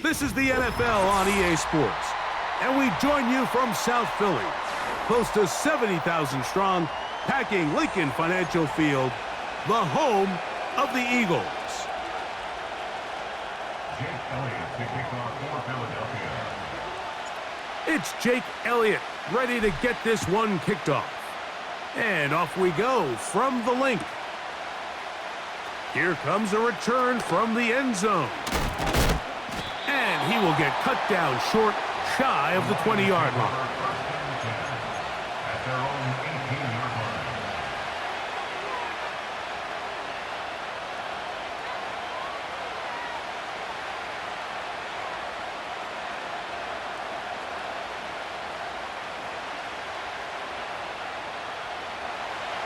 This is the NFL on EA Sports, and we join you from South Philly, close to 70,000 strong, packing Lincoln Financial Field, the home of the Eagles. Jake Elliott to kick off for Philadelphia. It's Jake Elliott ready to get this one kicked off. And off we go from the link. Here comes a return from the end zone. And he will get cut down short, shy of the 20-yard line. At their own 18-yard line.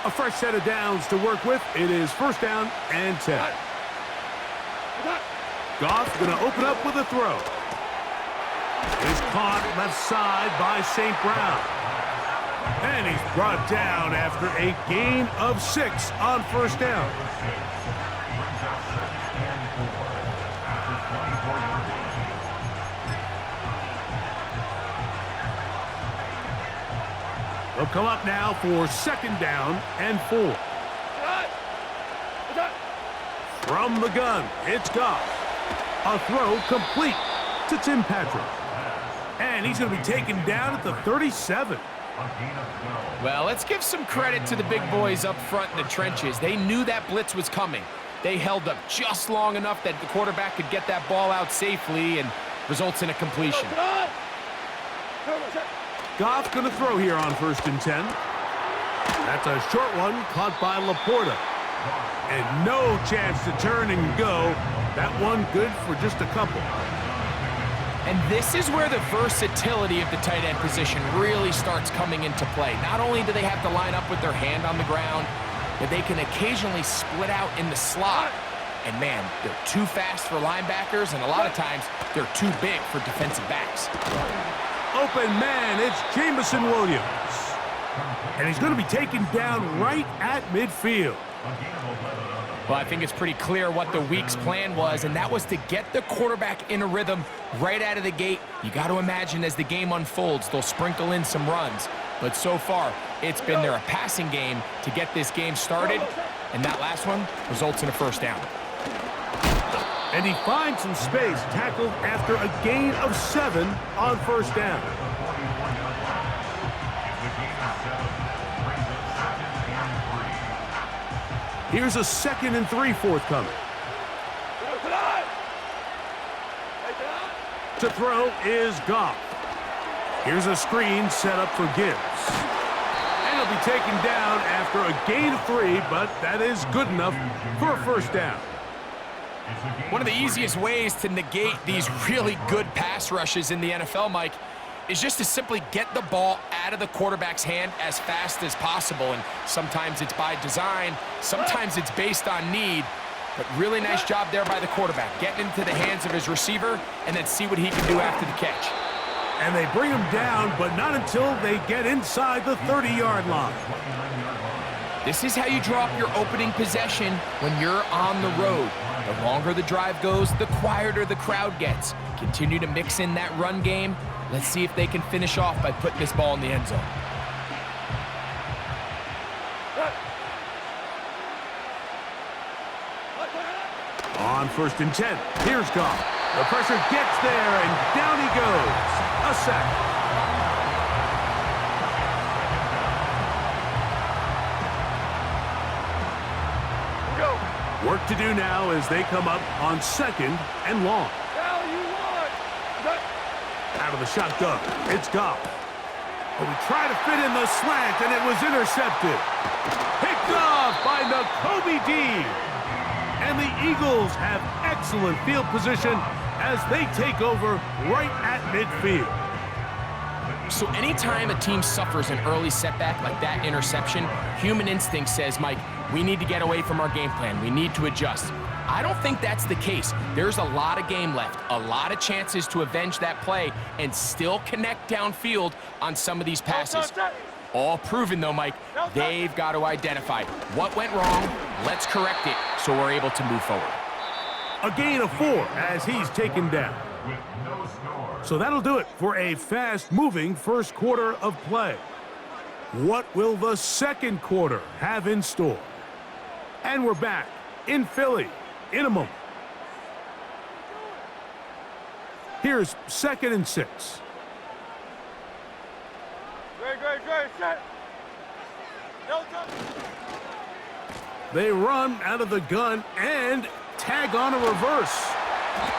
A fresh set of downs to work with. It is first down and 10. Goff going to open up with a throw. Is caught left side by St. Brown. And he's brought down after a gain of 6 on first down. They'll come up now for second down and 4. From the gun, it's Goff. A throw complete to Tim Patrick. And he's going to be taken down at the 37. Well, let's give some credit to the big boys up front in the trenches. They knew that blitz was coming. They held up just long enough that the quarterback could get that ball out safely and results in a completion. Goff going to throw here on first and 10. That's a short one caught by Laporta. And no chance to turn and go. That one good for just a couple. And this is where the versatility of the tight end position really starts coming into play. Not only do they have to line up with their hand on the ground, but they can occasionally split out in the slot. And man, they're too fast for linebackers, and a lot of times they're too big for defensive backs. Open man, it's Jameson Williams. And he's going to be taken down right at midfield. Well, I think it's pretty clear what the week's plan was, and that was to get the quarterback in a rhythm right out of the gate. You got to imagine as the game unfolds, they'll sprinkle in some runs. But so far, it's been their passing game to get this game started, and that last one results in a first down. And he finds some space, tackled after a gain of 7 on first down. Here's a 2nd and 3 forthcoming. To throw is Goff. Here's a screen set up for Gibbs. And he'll be taken down after a gain of 3, but that is good enough for a first down. One of the easiest ways to negate these really good pass rushes in the NFL, Mike, is just to simply get the ball out of the quarterback's hand as fast as possible. And sometimes it's by design, sometimes it's based on need. But really nice job there by the quarterback, getting into the hands of his receiver and then see what he can do after the catch. And they bring him down, but not until they get inside the 30-yard line. This is how you draw up your opening possession when you're on the road. The longer the drive goes, the quieter the crowd gets. Continue to mix in that run game. Let's see if they can finish off by putting this ball in the end zone. On first and 10, here's Goff. The pressure gets there, and down he goes. A sack. Work to do now as they come up on 2nd and long. Out of the shotgun, it's Goff. But we try to fit in the slant, and it was intercepted. Picked off by Nakobe Dean. And the Eagles have excellent field position as they take over right at midfield. So anytime a team suffers an early setback like that interception, human instinct says, Mike, we need to get away from our game plan. We need to adjust. I don't think that's the case. There's a lot of game left, a lot of chances to avenge that play and still connect downfield on some of these passes. All proven, though, Mike, they've got to identify what went wrong, let's correct it so we're able to move forward. A gain of 4 as he's taken down. with no score. So that'll do it for a fast-moving first quarter of play. What will the second quarter have in store? And we're back in Philly in a moment. Here's 2nd and 6. Great, set. No touch. They run out of the gun and tag on a reverse.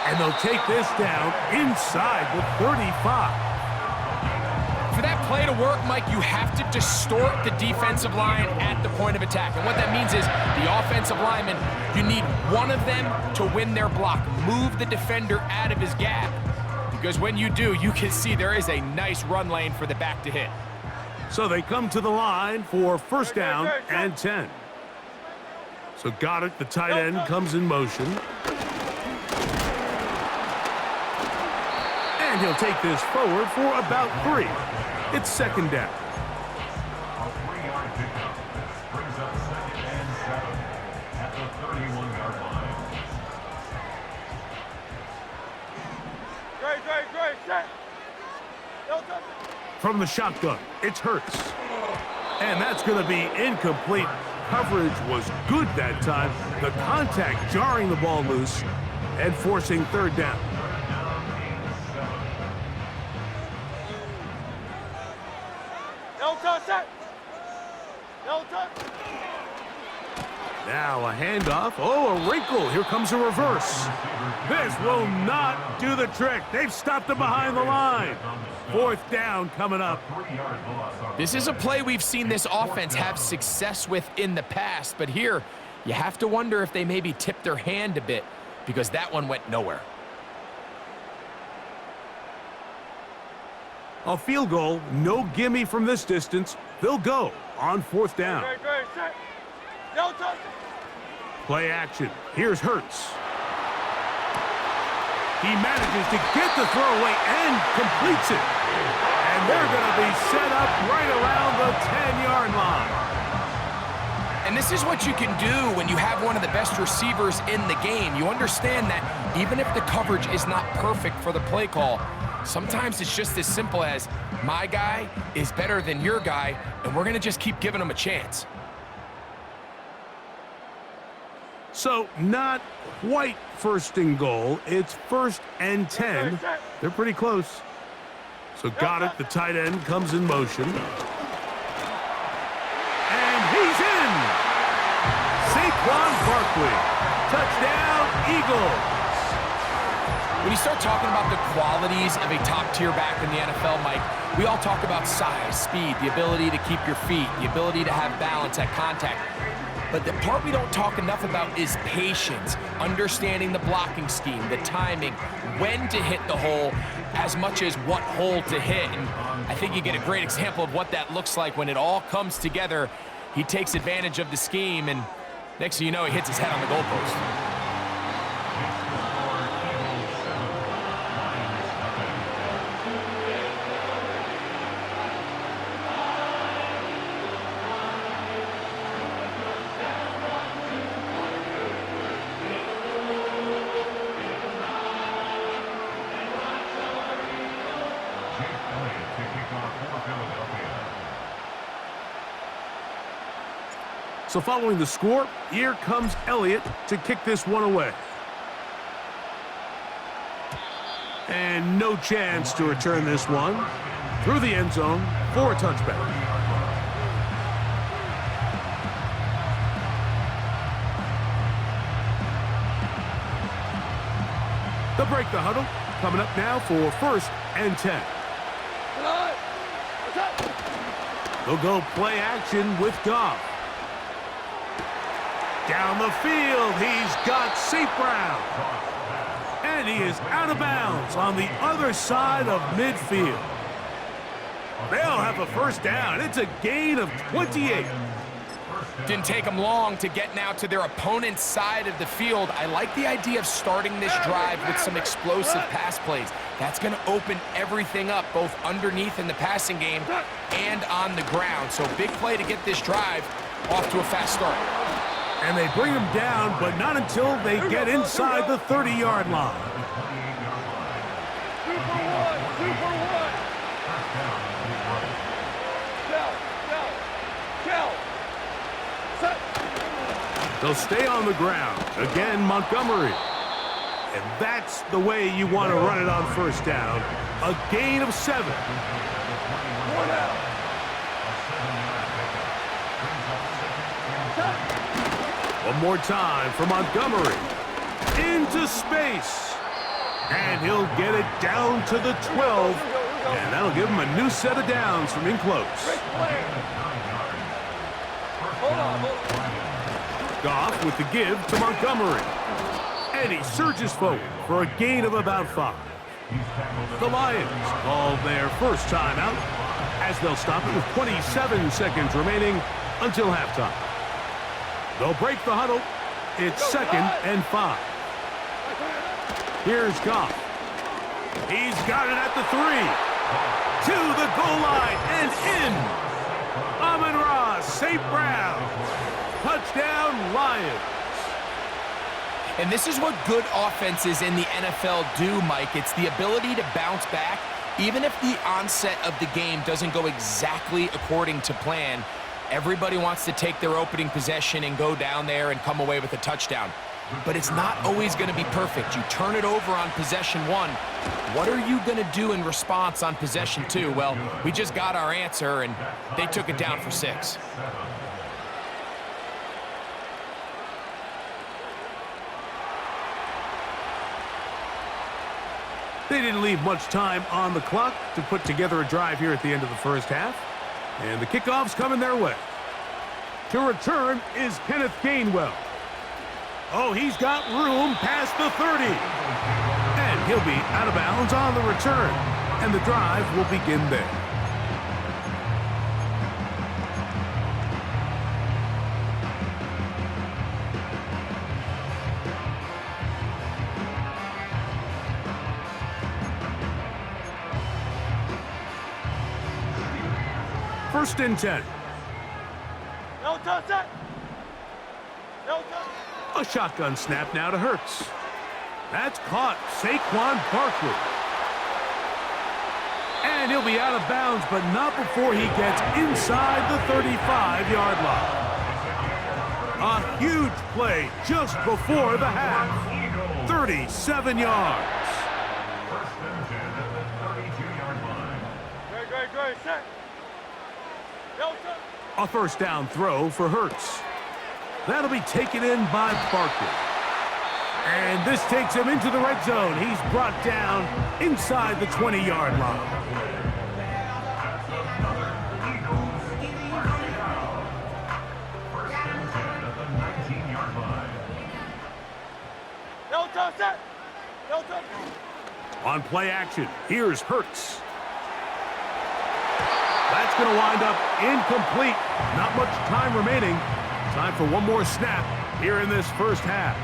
And they'll take this down inside the 35. For that play to work, Mike, you have to distort the defensive line at the point of attack. And what that means is the offensive lineman, you need one of them to win their block. Move the defender out of his gap. Because when you do, you can see there is a nice run lane for the back to hit. So they come to the line for first down and 10. So Goddard, the tight end, comes in motion. And he'll take this forward for about 3. It's 2nd down. A 3-yard pickup. Brings up 2nd and 7 at the 31-yard line. Great, set. No touch. From the shotgun, it's Hurts. And that's going to be incomplete. Coverage was good that time. The contact jarring the ball loose and forcing 3rd down. No touch, set. No touch. Now a handoff. Oh, a wrinkle. Here comes a reverse. This will not do the trick. They've stopped him behind the line. 4th down coming up. This is a play we've seen this offense have success with in the past, but here you have to wonder if they maybe tipped their hand a bit because that one went nowhere. A field goal, no gimme from this distance. They'll go on 4th down. Great, set. No touch. Play action. Here's Hurts. He manages to get the throwaway and completes it. And they're going to be set up right around the 10-yard line. And this is what you can do when you have one of the best receivers in the game. You understand that even if the coverage is not perfect for the play call, sometimes it's just as simple as my guy is better than your guy, and we're going to just keep giving him a chance. So not quite 1st and goal. It's 1st and 10. They're pretty close. So Goddard, the tight end, comes in motion. And he's in! Saquon Barkley. Touchdown, Eagles. When you start talking about the qualities of a top-tier back in the NFL, Mike, we all talk about size, speed, the ability to keep your feet, the ability to have balance at contact. But the part we don't talk enough about is patience, understanding the blocking scheme, the timing, when to hit the hole, as much as what hole to hit. And I think you get a great example of what that looks like when it all comes together. He takes advantage of the scheme, and next thing you know, he hits his head on the goalpost. So following the score, here comes Elliott to kick this one away. And no chance to return this one through the end zone for a touchback. They'll break the huddle. Coming up now for 1st and 10. They'll go play action with Goff. Down the field, he's got St. Brown. And he is out of bounds on the other side of midfield. They'll have a 1st down. It's a gain of 28. Didn't take them long to get now to their opponent's side of the field. I like the idea of starting this drive with some explosive pass plays. That's going to open everything up, both underneath in the passing game and on the ground. So big play to get this drive off to a fast start. And they bring him down, but not until they get inside the 30-yard line. Super one. Kill. Set. They'll stay on the ground. Again, Montgomery. And that's the way you want to run it on first down. A gain of 7. One out. One more time for Montgomery. Into space. And he'll get it down to the 12. And that'll give him a new set of downs from in close. Hold on. Goff with the give to Montgomery. And he surges forward for a gain of about 5. The Lions call their first timeout as they'll stop it with 27 seconds remaining until halftime. They'll break the huddle. It's 2nd and 5. Here's Goff. He's got it at the 3. To the goal line and in. Amon-Ra St. Brown. Touchdown, Lions. And this is what good offenses in the NFL do, Mike. It's the ability to bounce back. Even if the onset of the game doesn't go exactly according to plan, everybody wants to take their opening possession and go down there and come away with a touchdown. But it's not always going to be perfect. You turn it over on possession 1. What are you going to do in response on possession 2? Well, we just got our answer, and they took it down for 6. They didn't leave much time on the clock to put together a drive here at the end of the first half. And the kickoff's coming their way. To return is Kenneth Gainwell. Oh, he's got room past the 30. And he'll be out of bounds on the return. And the drive will begin there. First and 10. No touch it. No touch. A shotgun snap now to Hurts. That's caught. Saquon Barkley. And he'll be out of bounds, but not before he gets inside the 35-yard line. A huge play just before the half. 37 yards. First and 10 at the 32-yard line. Great. Set. No touch. A first down throw for Hurts. That'll be taken in by Barkley. And this takes him into the red zone. He's brought down inside the 20-yard line. First and 10 at the 19-yard line. No touch it. No touch. On play action, here's Hurts. That's going to wind up incomplete. Not much time remaining. Time for one more snap here in this first half.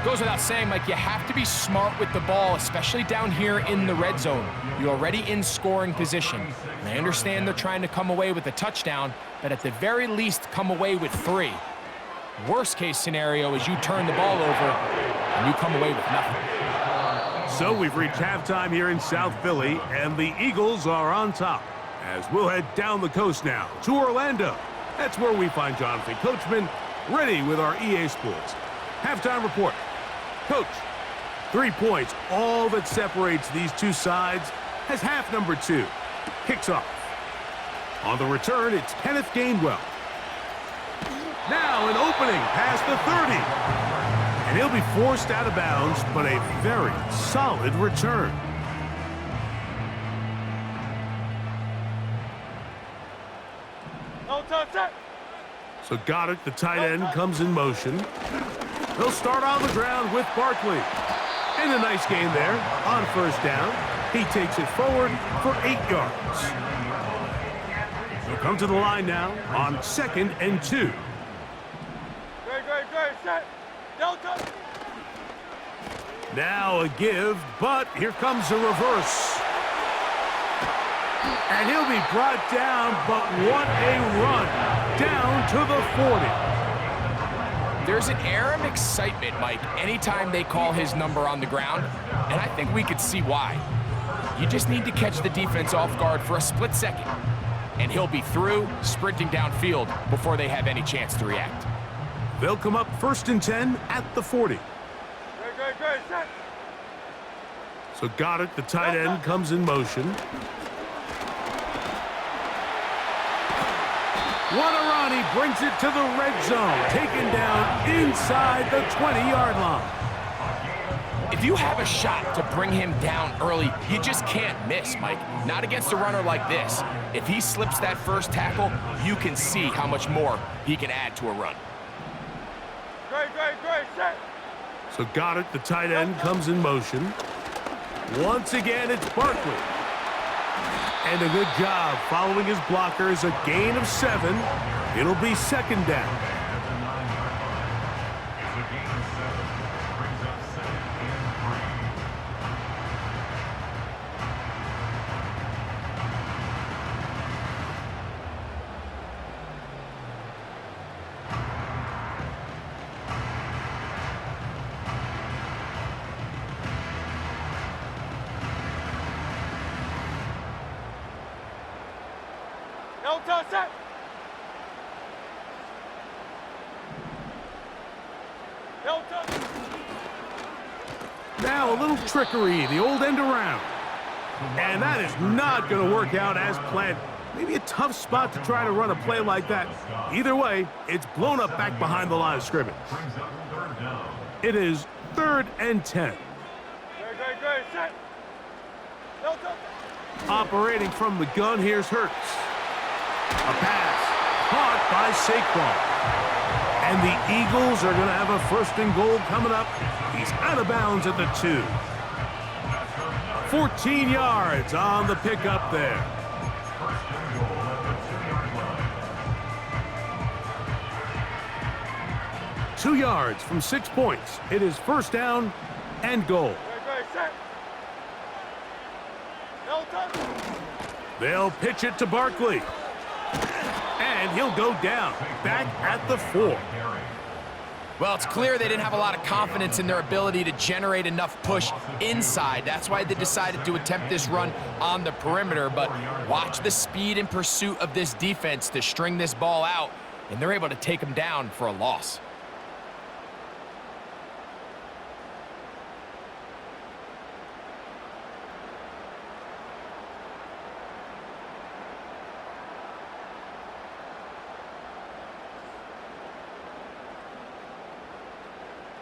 Goes without saying, Mike, you have to be smart with the ball, especially down here in the red zone. You're already in scoring position. And I understand they're trying to come away with a touchdown, but at the very least, come away with 3. Worst case scenario is you turn the ball over and you come away with nothing. So we've reached halftime here in South Philly, and the Eagles are on top. As we'll head down the coast now to Orlando. That's where we find Jonathan Coachman ready with our EA Sports halftime report. Coach, 3 points, all that separates these two sides as half number 2 kicks off. On the return, it's Kenneth Gainwell. Now an opening past the 30. And he'll be forced out of bounds, but a very solid return. No touch it. So Goddard, the tight end, comes in motion. They'll start on the ground with Barkley. And a nice gain there on first down. He takes it forward for 8 yards. He'll come to the line now on 2nd and 2. Great. Set. No touch. Now a give, but here comes a reverse. And he'll be brought down, but what a run. Down to the There's an air of excitement, Mike, anytime they call his number on the ground, and I think we could see why. You just need to catch the defense off guard for a split second, and he'll be through, sprinting downfield before they have any chance to react. They'll come up 1st and 10 at the 40. Great, set. So Goddard, the tight end, comes in motion. Guarani brings it to the red zone, taken down inside the 20-yard line. If you have a shot to bring him down early, you just can't miss, Mike. Not against a runner like this. If he slips that first tackle, you can see how much more he can add to a run. Great, set. So Goddard, the tight end, comes in motion. Once again, it's Barkley. And a good job following his blockers, a gain of 7. It'll be 2nd down. It's a gain of 7. Brings up 2nd and 3. Delta, set. Delta. Now a little trickery, the old end around. And that is not going to work out as planned. Maybe a tough spot to try to run a play like that. Either way, it's blown up back behind the line of scrimmage. Brings up 3rd down. It is 3rd and 10. Great, set. Delta. Operating from the gun, here's Hurts. A pass caught by Saquon. And the Eagles are going to have a 1st and goal coming up. He's out of bounds at the 2. 14 yards on the pickup there. 1st and goal at the 2-yard line. 2 yards from 6 points. It is 1st down and goal. Great, set. Delta. They'll pitch it to Barkley. And he'll go down, back at the 4. Well, it's clear they didn't have a lot of confidence in their ability to generate enough push inside. That's why they decided to attempt this run on the perimeter. But watch the speed and pursuit of this defense to string this ball out, and they're able to take them down for a loss.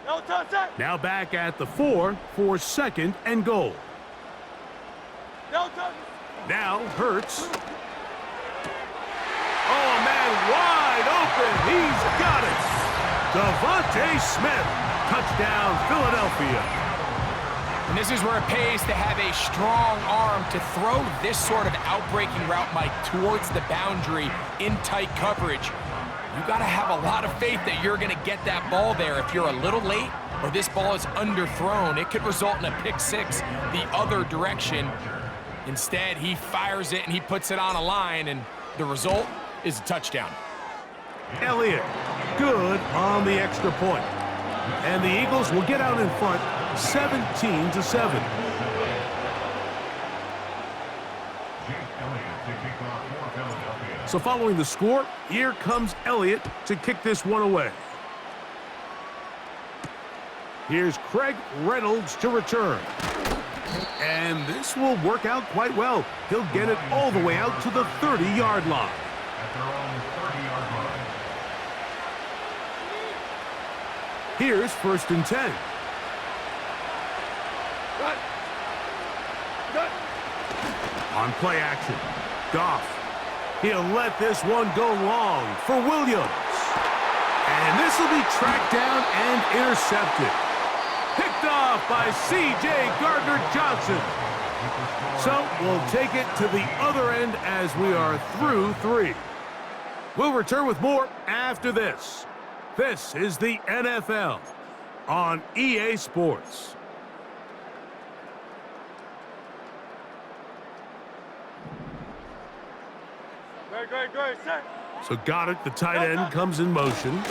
Delta, set. Now back at the 4 for 2nd and goal. Delta. Now Hurts. Oh, man, wide open. He's got it. Devontae Smith. Touchdown, Philadelphia. And this is where it pays to have a strong arm to throw this sort of outbreaking route, Mike, towards the boundary in tight coverage. You got to have a lot of faith that you're going to get that ball there. If you're a little late or this ball is underthrown, it could result in a pick 6 the other direction. Instead, he fires it and he puts it on a line, and the result is a touchdown. Elliott, good on the extra point. And the Eagles will get out in front, 17-7. So following the score, here comes Elliott to kick this one away. Here's Craig Reynolds to return. And this will work out quite well. He'll get it all the way out to the 30-yard line. At their own 30-yard line. Here's 1st and 10. Cut. On play action, Goff. He'll let this one go long for Williams. And this will be tracked down and intercepted. Picked off by C.J. Gardner-Johnson. So we'll take it to the other end as we are through 3. We'll return with more after this. This is the NFL on EA Sports. Great, set. So Goddard, the tight end, comes in motion.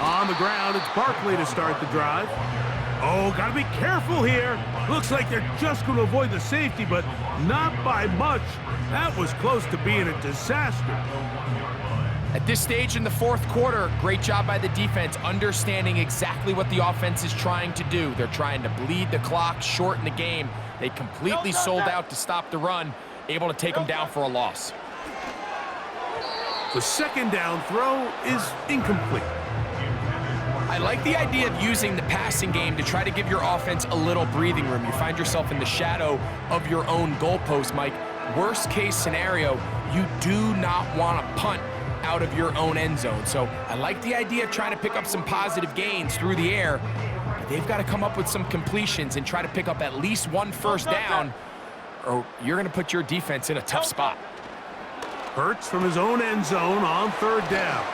On the ground, it's Barkley to start the drive. Oh, gotta be careful here. Looks like they're just going to avoid the safety, but not by much. That was close to being a disaster. At this stage in the fourth quarter, great job by the defense, understanding exactly what the offense is trying to do. They're trying to bleed the clock, shorten the game. They completely sold out to stop the run, able to take them down for a loss. The second down throw is incomplete. I like the idea of using the passing game to try to give your offense a little breathing room. You find yourself in the shadow of your own goalpost, Mike. Worst case scenario, you do not want to punt out of your own end zone. So I like the idea of trying to pick up some positive gains through the air. But they've got to come up with some completions and try to pick up at least one first down, or you're going to put your defense in a tough spot. Hurts from his own end zone on third down.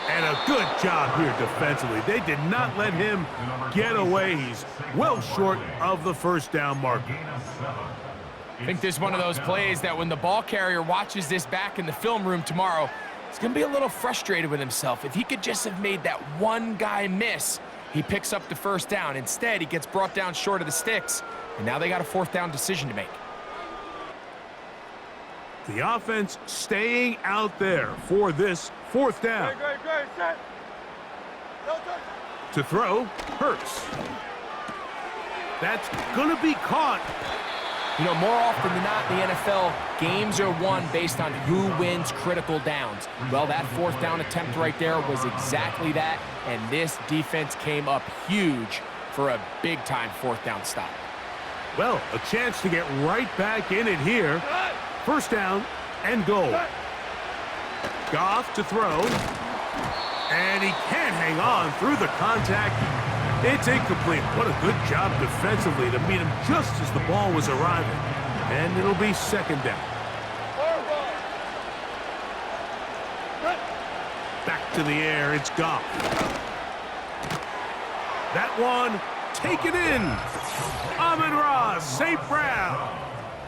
And a good job here defensively. They did not let him get away. He's well short of the first down marker. I think this is one of those plays that when the ball carrier watches this back in the film room tomorrow, he's going to be a little frustrated with himself. If he could just have made that one guy miss, he picks up the first down. Instead, he gets brought down short of the sticks, and now they got a fourth down decision to make. The offense staying out there for this fourth down. Great, set. No touch. To throw, Hurts. That's going to be caught. You know, more often than not in the NFL, games are won based on who wins critical downs. Well, that fourth down attempt right there was exactly that, and this defense came up huge for a big-time fourth down stop. Well, a chance to get right back in it here. First down and goal. Goff to throw. And he can't hang on through the contact. It's incomplete. What a good job defensively to meet him just as the ball was arriving. And it'll be second down. Back to the air, it's Goff. That one taken in. Amon-Ra, St. Brown.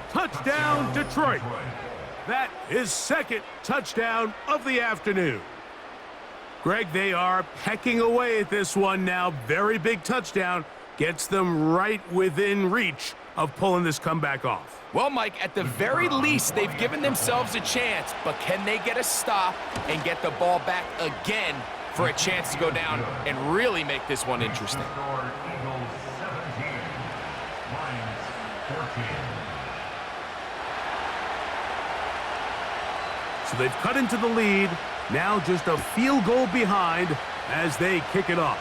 Touchdown, Detroit. That is second touchdown of the afternoon. Greg, they are pecking away at this one now. Very big touchdown. Gets them right within reach of pulling this comeback off. Well, Mike, at the very least, they've given themselves a chance, but can they get a stop and get the ball back again for a chance to go down and really make this one interesting? Eagles 17, Lions 14. So they've cut into the lead. Now just a field goal behind as they kick it off.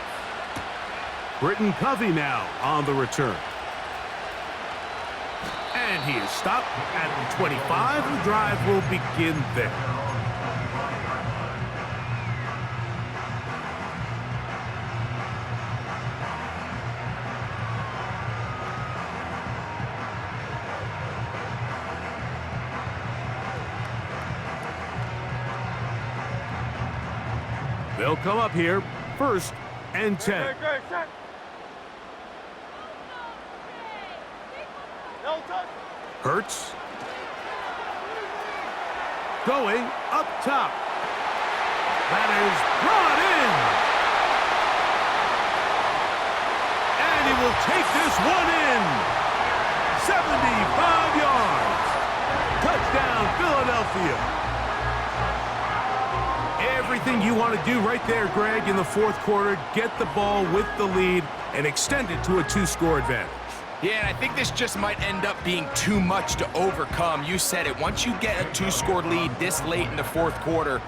Britton Covey now on the return. And he is stopped at the 25. The drive will begin there. They'll come up here, first and 10. Great, set. No touch. Hurts. Going up top. That is brought in. And he will take this one in. 75 yards. Touchdown, Philadelphia. Everything you want to do right there, Greg, in the fourth quarter. Get the ball with the lead and extend it to a two-score advantage. Yeah, and I think this just might end up being too much to overcome. You said it. Once you get a two-score lead this late in the fourth quarter,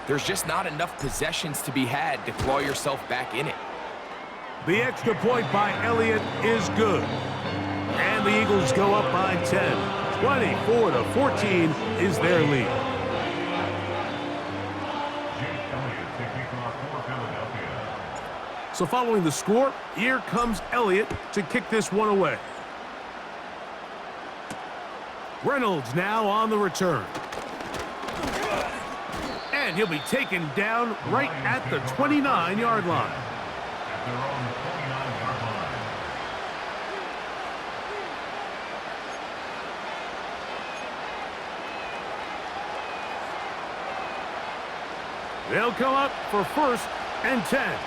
there's just not enough possessions to be had to claw yourself back in it. The extra point by Elliott is good. And the Eagles go up by 10. 24-14 is their lead. So following the score, here comes Elliott to kick this one away. Reynolds now on the return. And he'll be taken down right at the 29-yard line. At their own 29-yard line. They'll come up for 1st and 10.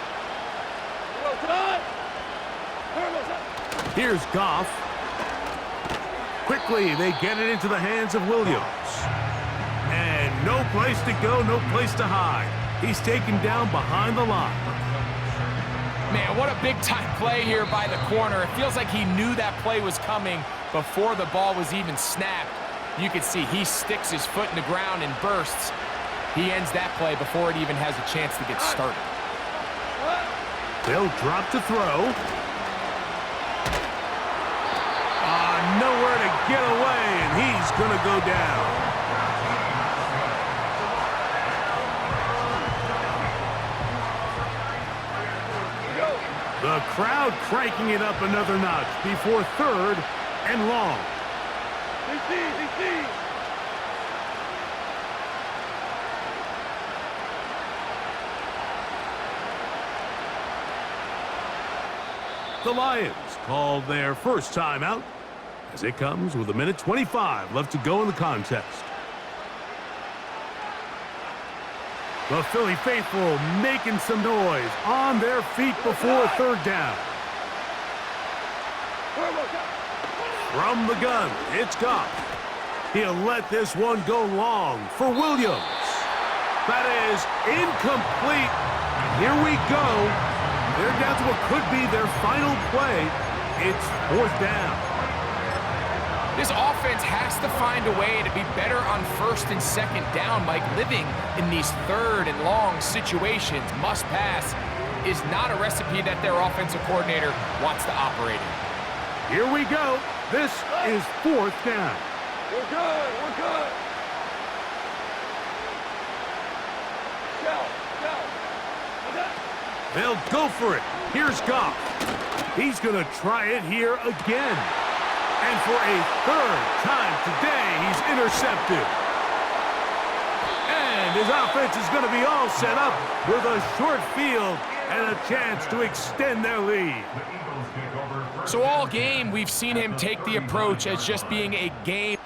Here's Goff. Quickly, they get it into the hands of Williams. And no place to go, no place to hide. He's taken down behind the line. Man, what a big-time play here by the corner. It feels like he knew that play was coming before the ball was even snapped. You can see he sticks his foot in the ground and bursts. He ends that play before it even has a chance to get started. They'll drop to throw. Nowhere to get away, and he's going to go down. The crowd cranking it up another notch before 3rd and long. The Lions call their first timeout as it comes with 1:25 left to go in the contest. The Philly faithful making some noise on their feet before 3rd down. From the gun, it's Goff. He'll let this one go long for Williams. That is incomplete. And here we go. They're down to what could be their final play. It's 4th down. This offense has to find a way to be better on 1st and 2nd down. Mike, living in these 3rd and long situations, must pass, is not a recipe that their offensive coordinator wants to operate in. Here we go. This is 4th down. We're good. We're good. They'll go for it. Here's Goff. He's going to try it here again. And for a 3rd time today, he's intercepted. And his offense is going to be all set up with a short field and a chance to extend their lead. So all game, we've seen him take the approach as just being a game